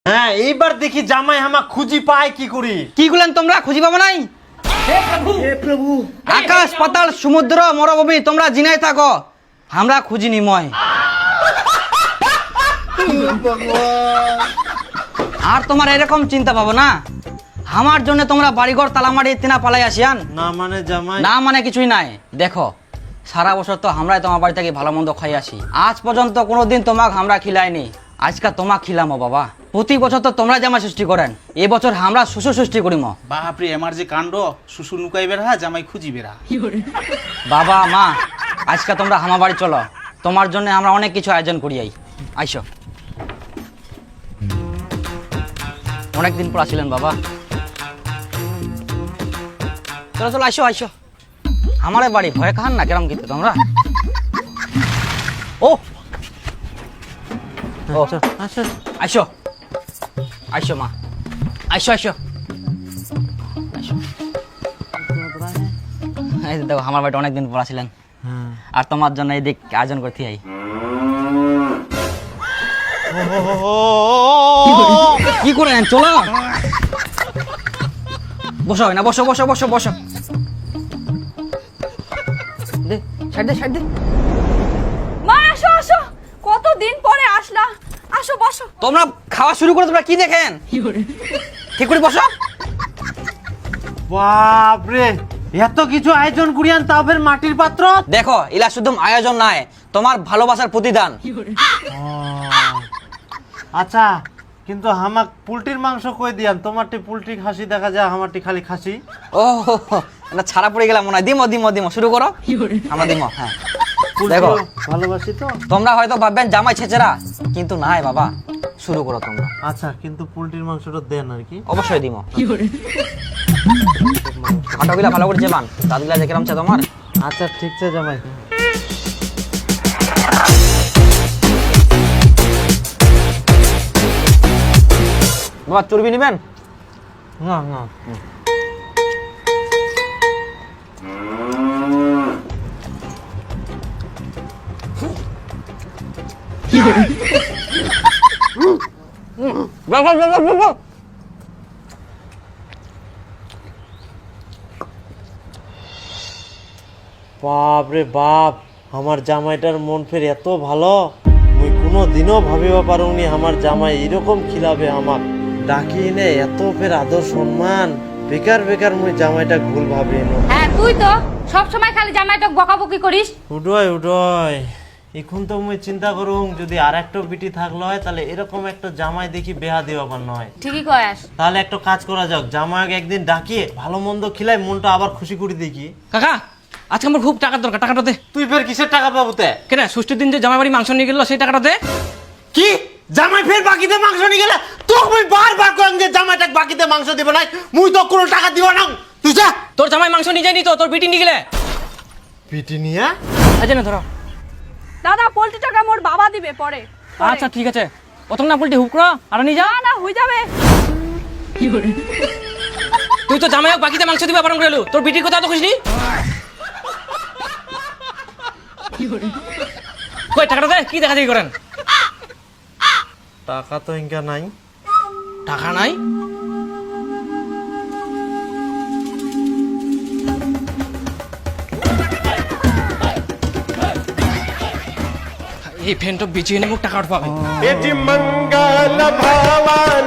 হ্যাঁ এইবার দেখি জামাই হামা খুঁজি পায় কি করি। কি করলেন তোমরা? খুঁজি পাবো নাই? প্রভু আকাশ পাতাল সমুদ্র মরুভূমি তোমরা জিনাই থাকো, আমরা খুঁজি নিময়। আর তোমার এরকম চিন্তা পাবো না, আমার জন্য তোমরা বাড়িঘর তালামারি তিনা পালাই আসিয়ান। না মানে জামাই না মানে কিছুই নাই। দেখো সারা বছর তো আমরাই তোমার বাড়ি থেকে ভালো মন্দ খাই আসি, আজ পর্যন্ত কোনোদিন তোমাকে আমরা খিলাইনি, আজকে তোমাকে খিলামো বাবা। প্রতি বছর তো তোমরা জামাই সৃষ্টি করেন, এবছর আমরা শ্বশুর সৃষ্টি করিম। বাপরে আমার যে কাণ্ড, শ্বশুর নুকাই বেড়া জামাই খুঁজি বেড়া। বাবা মা আজকে তোমরা আমার বাড়ি চলো, তোমার জন্য আমরা অনেক কিছু আয়োজন করি। আইসো, অনেকদিন পর আসিলেন বাবা। চলো চলো আইসো আইসো, আমার বাড়ি ভয় খান না কেরম কিন্তু তোমরা। ও ও আইসো আইসো মা, আইসো আইসো আইসো। এই যে দেখো আমার বাড়িতে অনেকদিন পর আসিলেন, আর তোমার জন্য এই দিক আয়োজন করতে আই। কি করেন? চলো বসো না, বসো বসো বসো বসো। দে সাইড দে সাইড দে। মা আসো আসো, কতদিন পরে আসলা, আসো বসো। তোমরা খাওয়া শুরু করে তোমরা কি দেখেন? ঠিক করে বসো। বাপরে এত কিছু আয়োজন করিয়ান তাও ফের মাটির পাত্র। দেখো ইলা শুধু আয়োজন নাই, তোমার ভালোবাসার প্রতিদান। আচ্ছা কিন্তু হামাক পুলটির মাংস কই দিয়ান, তোমারটি পুলটি খাসি দেখা যায়, আমারটি খালি খাসি। ও না ছাড়া পড়ে গেলাম মনে হয়। দিমো দিমো দিমো, শুরু করো। আমরা দিমো। হ্যাঁ দেখো ভালোবাসি তো। তোমরা হয়তো ভাববেন জামাই ছেচেরা, কিন্তু নাই বাবা, শুরু করো তোমরা। আচ্ছা কিন্তু পুলটির মাংসটা দেন আর কি। অবশ্যই দিমো। খাটোগুলা ভালো করে চেবান, দাদুগুলা যে কেরম চা তোমার। আচ্ছা ঠিক আছে জামাই। বাবা চর্বি নিবেন? না না বাপ রে বাপ, আমার জামাইটার মন ফের এত ভালো, মুই কোনো দিনও ভাবিবা পারুনি আমার জামাই এরকম খিলাবে আমাক। ডাকি নে এত ফের আদর সম্মান, বেকার বেকার মুই জামাইটা ভুল ভাবি না। হ্যাঁ তুই তো সব সময় খালি জামাইটা বকাবকি করিস। উডয় উডয়, এখন তো মুই চিন্তা করুম যদি আর একটা বিটি থাকলো হয় তাহলে এরকম একটা জামাই দেখি বেহা দিবার নয়। ঠিকই কয়াস। তাহলে একটা কাজ করা যাক, জামাইকে একদিন ডাকিয়ে ভালো মন্দ খিলাই মনটা আবার খুশি করে দেখি। কাকা আজকে আমার খুব টাকার দরকার, টাকাটা দে। তুই ফের কিসের টাকা পাবো তে? কেন ষষ্ঠীর দিন যে জামাই বাড়ি মাংস নিয়ে গেল সেই টাকাটা দে। কি জামাই ফের বাকিতে মাংস নিয়ে গেলে তোকে মুই বারবার কইম যে জামাইটাকে বাকিতে মাংস দিব না, মুই তো কোনো টাকা দিব না। তুই যা। তোর জামাই মাংস নিয়ে যায়নি তো, তোর বিটি নিয়ে গেলে। পিটি নিয়া আচ্ছা না ধরো। দাদা পোল্ট্রি টাকা মোর বাবা দিবে পরে। আচ্ছা ঠিক আছে, প্রথম না বলটি হুক করো আর নিয়ে যা। না না হয়ে যাবে। তুই তো জামাই বাকিতে মাংস দিবে বারণ করে এলু, তোর বিটির কথা তো খুশনি। কই টাকাটা দে, কি দেখা দেখি করেন। টাকা তো ইনকা নাই। টাকা নাই? এই ফ্যানটা বেঁচে এনে মোক টাকা পাবে। मंगल भवन